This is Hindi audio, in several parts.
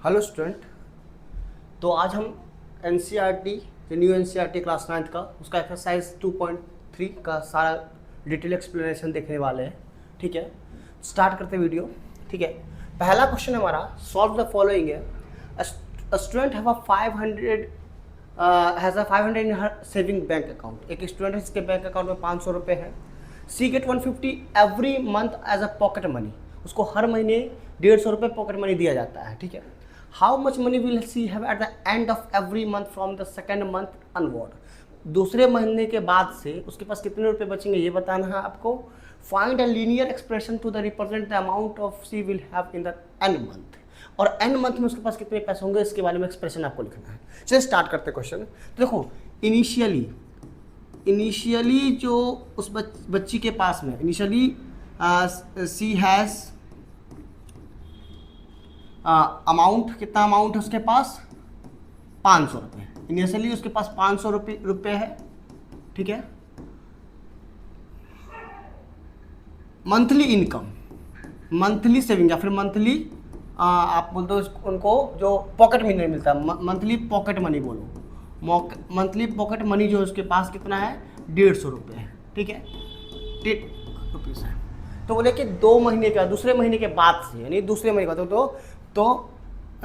Hello student. तो आज हम एनसीईआरटी जो न्यू एनसीईआरटी क्लास 9th का उसका एक्सरसाइज 2.3 का सारा डिटेल एक्सप्लेनेशन देखने वाले हैं। ठीक है, स्टार्ट करते वीडियो। ठीक है, पहला क्वेश्चन हमारा सॉल्व द फॉलोइंग है। A student have a 500 has a 500 in her saving bank account. एक स्टूडेंट है जिसके बैंक अकाउंट में 500 रुपये है। She get 150 every month as a pocket money. उसको हर महीने 150 रुपये पॉकेट मनी दिया जाता है। ठीक है, how much money will see have eight the end of every month from the second month onward. दूसरे महीने के बाद से उसके पास कितने रुपए बचेंगे ये बताना है आपको। Find a linear expression to the represent the amount of she will have in the end month. और एंड मंथ में उसके पास कितने पैसे होंगे इसके बारे में एक्सप्रेशन आपको लिखना है। चलिए स्टार्ट करते क्वेश्चन। तो देखो, इनिशियली जो उस बच्ची के पास में इनिशियली सी हैज़ अमाउंट, कितना अमाउंट है उसके पास 500 रुपये। इनिशियली उसके पास 500 रुपये है। ठीक है, मंथली इनकम, मंथली सेविंग या फिर मंथली आप बोल दो उनको जो पॉकेट मनी मिलता है, मंथली पॉकेट मनी बोलो। मंथली पॉकेट मनी जो उसके पास कितना है 150 रुपये है। ठीक है, 10 रुपीज़ है। तो बोले कि 2 महीने का दूसरे महीने के बाद से, यानी दूसरे महीने के बाद तो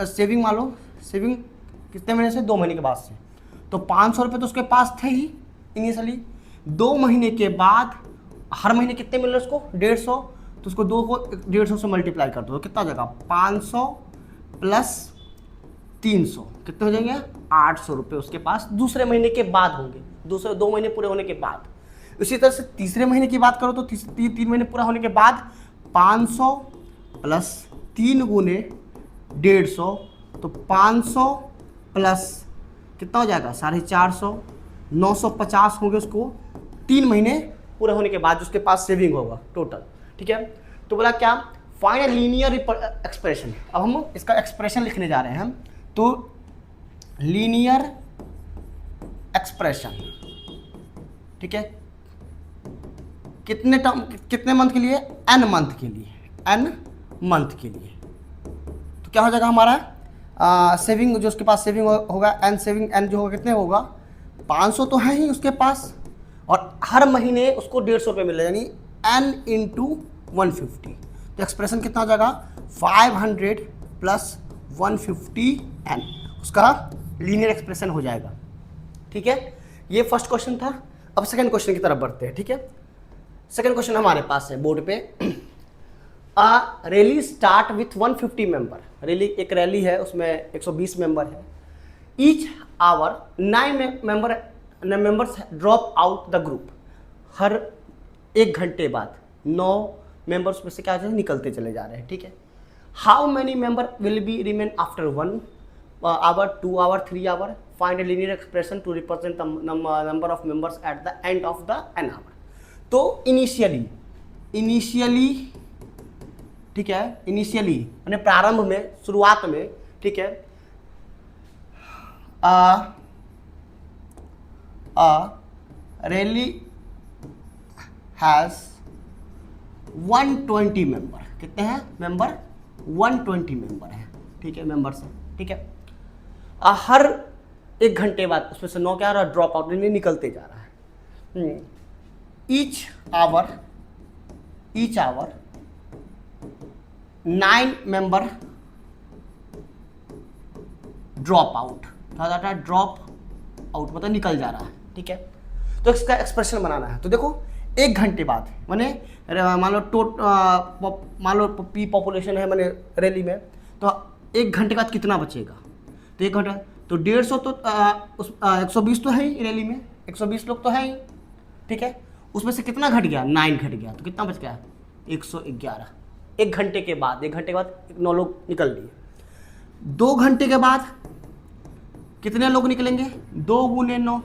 सेविंग मान लो, सेविंग कितने महीने से 2 महीने के बाद से। तो 500 रुपये तो उसके पास थे ही इनिशियली। 2 महीने के बाद हर महीने कितने मिल रहे उसको 150, तो उसको 2 को 150 से मल्टीप्लाई कर दो, कितना हो जाएगा 500 प्लस 300 कितने हो जाएंगे 800 रुपये उसके पास दूसरे महीने के बाद होंगे, दूसरे 2 महीने पूरे होने के बाद। इसी तरह से तीसरे महीने की बात करो तो 3 महीने पूरा होने के बाद 500 प्लस 3 गुने 150, तो 500 प्लस कितना हो जाएगा 450, 950 होंगे उसको 3 महीने पूरे होने के बाद जो उसके पास सेविंग होगा टोटल। ठीक है, तो बोला क्या, फाइंड लीनियर एक्सप्रेशन। अब हम इसका एक्सप्रेशन लिखने जा रहे हैं हम। तो लीनियर एक्सप्रेशन, ठीक है, कितने मंथ के लिए, एन मंथ के लिए, एन मंथ के लिए। तो क्या हो जाएगा हमारा सेविंग जो उसके पास सेविंग होगा, एन सेविंग एन जो होगा कितने होगा 500 तो है ही उसके पास, और हर महीने उसको 150 रुपये मिल रहा है, यानी एन इंटू 150। तो एक्सप्रेशन कितना हो जाएगा 500 प्लस 150 एन, उसका लीनियर एक्सप्रेशन हो जाएगा। ठीक है, ये फर्स्ट क्वेश्चन था। अब सेकंड क्वेश्चन की तरफ बढ़ते हैं। ठीक है, सेकंड क्वेश्चन हमारे पास है बोर्ड पे। Rally start with 150 member. Rally एक रैली है, उसमें 120 मेंबर है। Each hour 9 members drop out the group. हर 1 घंटे बाद 9 मेंबर्स में से क्या निकलते चले जा रहे हैं। ठीक है, how many member will be remain after 1 hour, 2 hour, 3 hour. Find a linear expression to represent the number of members at the end of the n hour. तो इनिशियली ठीक है, इनिशियली यानी प्रारंभ में, शुरुआत में। ठीक है, रैली हैज 120 मेंबर। कितने हैं मेंबर 120 मेंबर है। ठीक है, मेंबर्स हैं। ठीक है, हर 1 घंटे बाद उसमें से 9 क्या आ रहा है ड्रॉप आउट, निकलते जा रहा है। Each hour 9 member drop out, drop out मतलब निकल जा रहा है। ठीक है, तो इसका एक्सप्रेशन बनाना है। तो देखो 1 घंटे बाद माने मान लो पी पॉपुलेशन है माने रैली में, तो 1 घंटे बाद कितना बचेगा। तो 1 घंटा तो 150, तो 120 तो है ही रैली में, 120 लोग तो है ही। ठीक है, उसमें से कितना घट गया 9 घट गया, तो कितना बच गया 111। 1 घंटे के बाद 9 लोग निकल लिए। 2 घंटे के बाद कितने लोग निकलेंगे 2 गुने 9,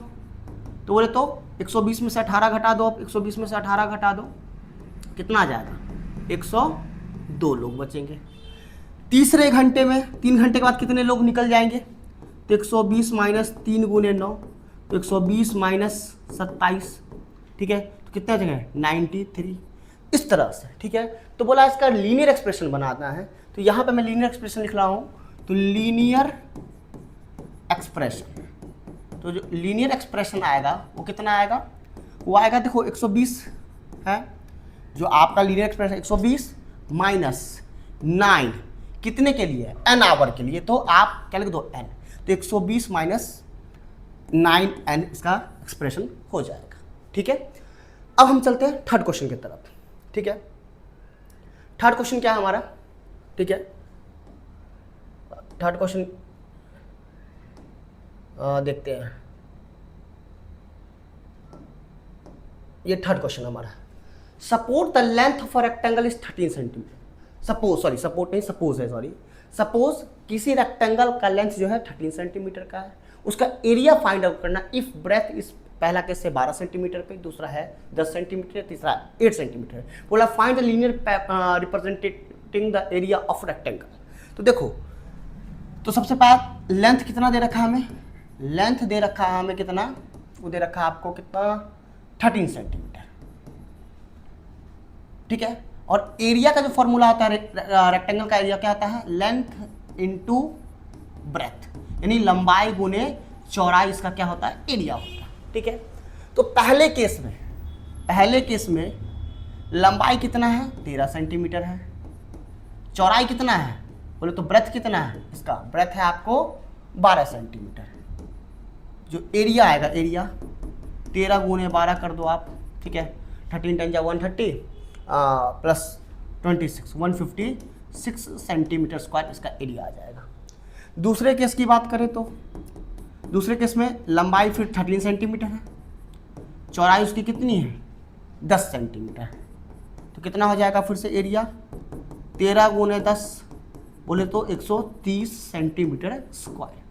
तो बोले तो 120 में से 18 घटा दो। 120 में से 18 घटा दो, कितना आ जाएगा 102 लोग बचेंगे। तीसरे घंटे में 3 घंटे के बाद कितने लोग निकल जाएंगे, तो 120 माइनस 3 गुने 9, तो 120 माइनस 27। ठीक है, तो कितने जगह 93, इस तरह से। ठीक है, तो बोला इसका लीनियर एक्सप्रेशन बनाना है। तो यहाँ पे मैं लीनियर एक्सप्रेशन लिख रहा हूँ। तो लीनियर एक्सप्रेशन, तो जो लीनियर एक्सप्रेशन आएगा वो कितना आएगा, वो आएगा देखो 120 है, जो आपका लीनियर एक्सप्रेशन 120 माइनस 9 कितने के लिए, n आवर के लिए, तो आप क्या लिख दो n, तो 120 माइनस 9n इसका एक्सप्रेशन हो जाएगा। ठीक है, अब हम चलते हैं थर्ड क्वेश्चन की तरफ। ठीक है, थर्ड क्वेश्चन क्या है हमारा, ठीक है, थर्ड क्वेश्चन देखते हैं, ये थर्ड क्वेश्चन हमारा, suppose the length of a rectangle is 13 centimetre, suppose sorry suppose नहीं सपोज है सॉरी, सपोज किसी रेक्टेंगल का लेंथ जो है 13 सेंटीमीटर का है, उसका एरिया फाइंड आउट करना इफ ब्रेथ इस, पहला केस है 12 सेंटीमीटर पे, दूसरा है 10 सेंटीमीटर, तीसरा 8 सेंटीमीटर, बोला find the linear representing the area of rectangle. तो देखो, तो सबसे पहले लेंथ कितना दे रखा है हमें, लेंथ दे रखा है हमें कितना, वो दे रखा है आपको कितना 13 सेंटीमीटर। ठीक है, और एरिया का जो फॉर्मूला होता है रेक्टेंगल का एरिया क्या होता है, लेंथ इनटू ब्रेथ, यानी लंबाई गुने चौड़ाई, इसका क्या होता है, एरिया होता है। ठीक है, तो पहले केस में लंबाई कितना है 13 सेंटीमीटर है, चौड़ाई कितना है बोले तो ब्रेथ कितना है, इसका ब्रेथ है आपको 12 सेंटीमीटर, जो एरिया आएगा, एरिया 13 गुने 12 कर दो आप। ठीक है, 13 10 130 प्लस 26 156 सेंटीमीटर स्क्वायर इसका एरिया आ जाएगा। दूसरे केस की बात करें तो दूसरे केस में लंबाई फिर 13 सेंटीमीटर है, चौड़ाई उसकी कितनी है 10 सेंटीमीटर, तो कितना हो जाएगा फिर से एरिया 13 गुने 10 बोले तो 130 सेंटीमीटर स्क्वायर।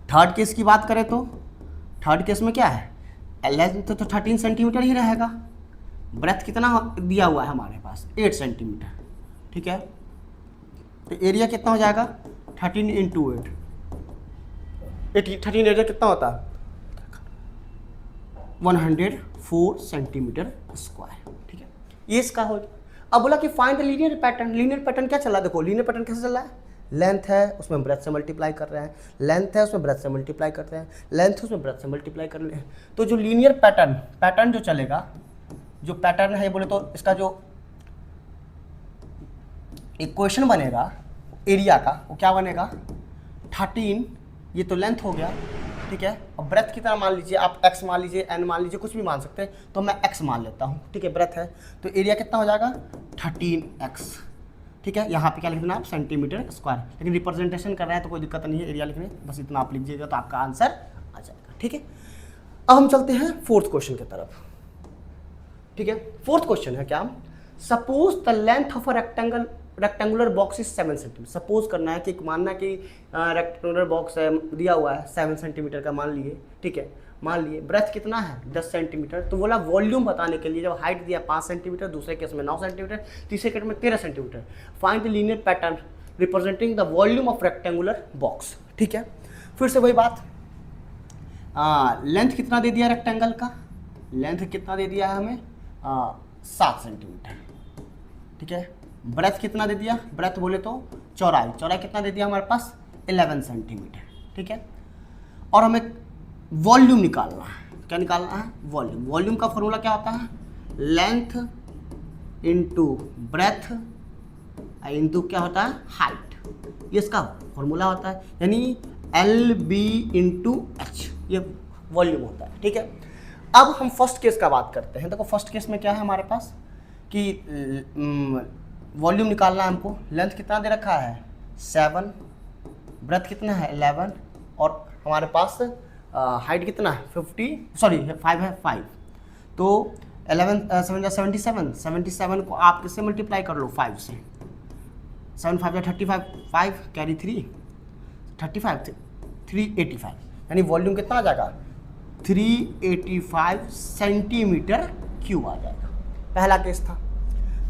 थर्ड केस की बात करें तो थर्ड केस में क्या है, लेंथ तो 13 सेंटीमीटर ही रहेगा, ब्रेथ कितना दिया हुआ है हमारे पास 8 सेंटीमीटर। ठीक है, तो एरिया कितना हो जाएगा 13 इंटू 8, 13 एरिया कितना होता है 104 सेंटीमीटर स्क्वायर। ठीक है, ये इसका हो। अब बोला कि find the linear pattern, linear pattern क्या चला, देखो लीनियर पैटर्न कैसे चल रहा है, लेंथ है उसमें ब्रेथ से मल्टीप्लाई कर रहे हैं, लेंथ है उसमें ब्रेथ से मल्टीप्लाई करते हैं, लेंथ है उसमें ब्रेथ से मल्टीप्लाई कर रहे हैं, तो जो लीनियर पैटर्न जो चलेगा, जो पैटर्न है बोले तो इसका जो इक्वेशन बनेगा एरिया का वो क्या बनेगा 13, ये तो लेंथ हो गया। ठीक है, अब ब्रेथ कितना मान लीजिए आप, x मान लीजिए, n मान लीजिए, कुछ भी मान सकते हैं, तो मैं x मान लेता हूँ। ठीक है, ब्रेथ है तो एरिया कितना हो जाएगा 13x। ठीक है, यहाँ पे क्या लिख देना आप सेंटीमीटर स्क्वायर, लेकिन रिप्रेजेंटेशन कर रहे हैं तो कोई दिक्कत नहीं है एरिया लिखने, बस इतना आप लिखिएगा तो आपका आंसर आ जाएगा। ठीक है, अब हम चलते हैं फोर्थ क्वेश्चन की तरफ। ठीक है, फोर्थ क्वेश्चन है क्या, suppose the length of a rectangular box is 7 centimetre. Suppose करना है कि मानना कि रेक्टेंगुलर बॉक्स है दिया हुआ है 7 सेंटीमीटर का मान लिए। ठीक है, मान लिए ब्रेथ कितना है 10 सेंटीमीटर, तो बोला वॉल्यूम बताने के लिए जब हाइट दिया 5 सेंटीमीटर, दूसरे केस में 9 सेंटीमीटर, तीसरे केस में 13 centimetre, find the linear pattern representing the volume of rectangular box. ठीक है, फिर से वही बात, लेंथ कितना दे दिया रेक्टेंगल का, लेंथ कितना दे दिया है हमें 7 सेंटीमीटर। ठीक है, ब्रेथ कितना दे दिया, ब्रेथ बोले तो चौड़ाई कितना दे दिया हमारे पास 11 सेंटीमीटर। ठीक है, और हमें वॉल्यूम निकालना है, क्या निकालना है वॉल्यूम। वॉल्यूम का फॉर्मूला क्या होता है, लेंथ इंटू ब्रेथ इंटू क्या होता है हाइट, ये इसका फॉर्मूला होता है, यानी LB इंटू H, ये वॉल्यूम होता है। ठीक है, अब हम फर्स्ट केस का बात करते हैं। देखो फर्स्ट केस में क्या है हमारे पास कि वॉल्यूम निकालना है हमको, लेंथ कितना दे रखा है 7, ब्रेथ कितना है 11, और हमारे पास हाइट कितना है 5 है 5, तो 11 7 77 को आप किससे मल्टीप्लाई कर लो 5 से, 7 5 35, 5 कैरी 3 35 385, यानी वॉल्यूम कितना आ जाएगा 385 सेंटीमीटर क्यूब आ जाएगा। पहला केस था।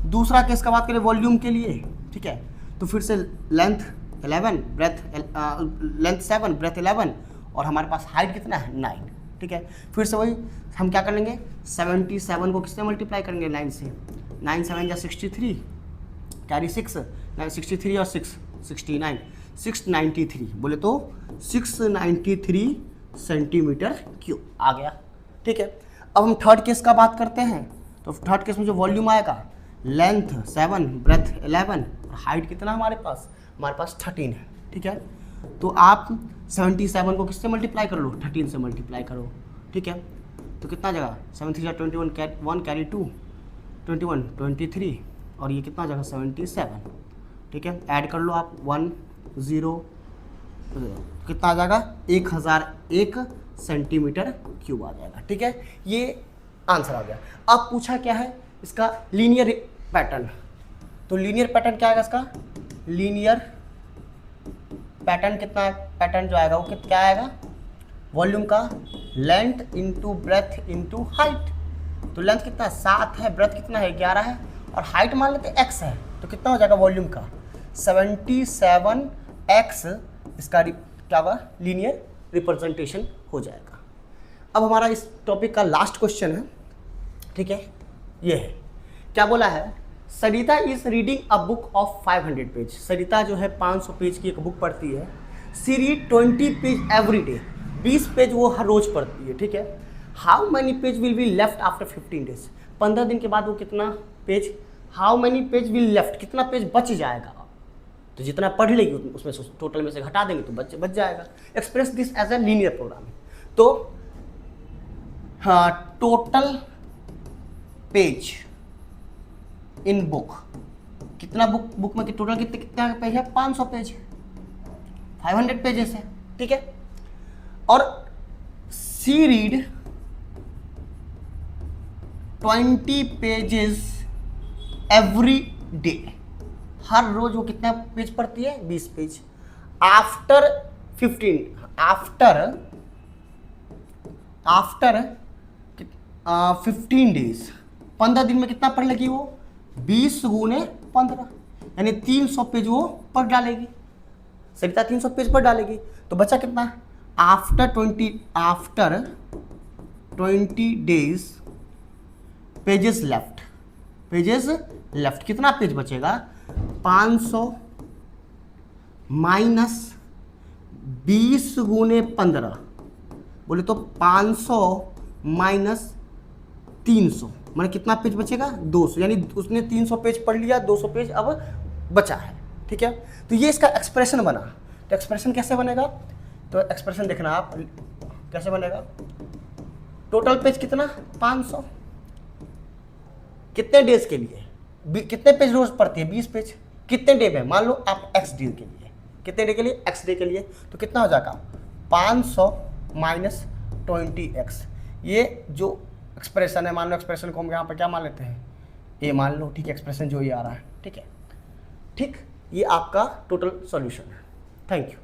दूसरा केस का बात करें वॉल्यूम के लिए। ठीक है, तो फिर से लेंथ 11, लेंथ 7, ब्रेथ 11, और हमारे पास हाइट कितना है 9। ठीक है, फिर से वही हम क्या कर लेंगे 77 को किससे मल्टीप्लाई करेंगे 9 से, 9 7 या 63 कैरी 6, 63 और 6 69, 693, बोले तो 693 सेंटीमीटर क्यूब आ गया। ठीक है, अब हम थर्ड केस का बात करते हैं। तो थर्ड केस में जो वॉल्यूम आएगा, लेंथ 7, ब्रेथ 11 और हाइट कितना हमारे पास 13 है। ठीक है, तो आप 77 को किससे मल्टीप्लाई कर लो, 13 से मल्टीप्लाई करो। ठीक है, तो कितना जगह 7 3 21 1 कैरी 2 21 23 और ये कितना जगह 77। ठीक है, ऐड कर लो आप 1 0 कितना आ जाएगा 1001 सेंटीमीटर क्यूब आ जाएगा। ठीक है, ये आंसर आ गया। अब पूछा क्या है इसका लीनियर पैटर्न। तो लीनियर पैटर्न क्या आएगा इसका, लीनियर पैटर्न कितना, पैटर्न जो आएगा वो क्या आएगा, वॉल्यूम का length into breadth into height. तो लेंथ कितना 7 है, ब्रेथ कितना है 11 है और हाइट मान लेते x है, तो कितना हो जाएगा वॉल्यूम का 77x इसका क्या होगा लीनियर रिप्रेजेंटेशन हो जाएगा। अब हमारा इस टॉपिक का लास्ट क्वेश्चन है। ठीक है, ये है, क्या बोला है, Sarita is reading a book of 500 page. Sarita जो है 500 पेज की एक बुक पढ़ती है। She read 20 page every day, 20 page वो हर रोज पढ़ती है। ठीक है, how many page will be left after 15 days, 15 दिन के बाद वो कितना page, how many page will left, कितना पेज बच जाएगा। तो जितना पढ़ लेगी उसमें से टोटल में से घटा देंगे तो बच जाएगा। Express this as a linear program. तो हाँ, टोटल पेज इन बुक, कितना बुक में टोटल कितना पेज है 500 पेज, 500 पेजेस है। ठीक है, और she read 20 pages every day, हर रोज वो कितना पेज पढ़ती है 20 पेज। आफ्टर 15 डेज, 15 दिन में कितना पढ़ लेगी वो 20 गुने 15 यानी 300 पेज वो पढ़ डालेगी। सरिता 300 पेज पढ़ डालेगी, तो बचा कितना आफ्टर 20 डेज पेजेस लेफ्ट, कितना पेज बचेगा 500 माइनस 20 गुने 15, बोले तो 500 माइनस 300 मैंने कितना पेज बचेगा 200, यानी उसने 300 पेज पढ़ लिया, 200 पेज अब बचा है। ठीक है, तो ये इसका एक्सप्रेशन बना। तो एक्सप्रेशन कैसे बनेगा, तो एक्सप्रेशन देखना आप कैसे बनेगा, टोटल पेज कितना 500, कितने डेज के लिए, कितने पेज रोज पढ़ती है 20 पेज, कितने डे में, मान लो आप x डे के लिए, कितने डे के लिए x डे के लिए, तो कितना हो जाएगा 500 माइनस 20x। ये जो एक्सप्रेशन है, मान लो एक्सप्रेशन को हम यहाँ पर क्या मान लेते हैं ये मान लो। ठीक है, एक्सप्रेशन जो ये आ रहा है। ठीक है, ठीक, ये आपका टोटल सॉल्यूशन है। Thank you.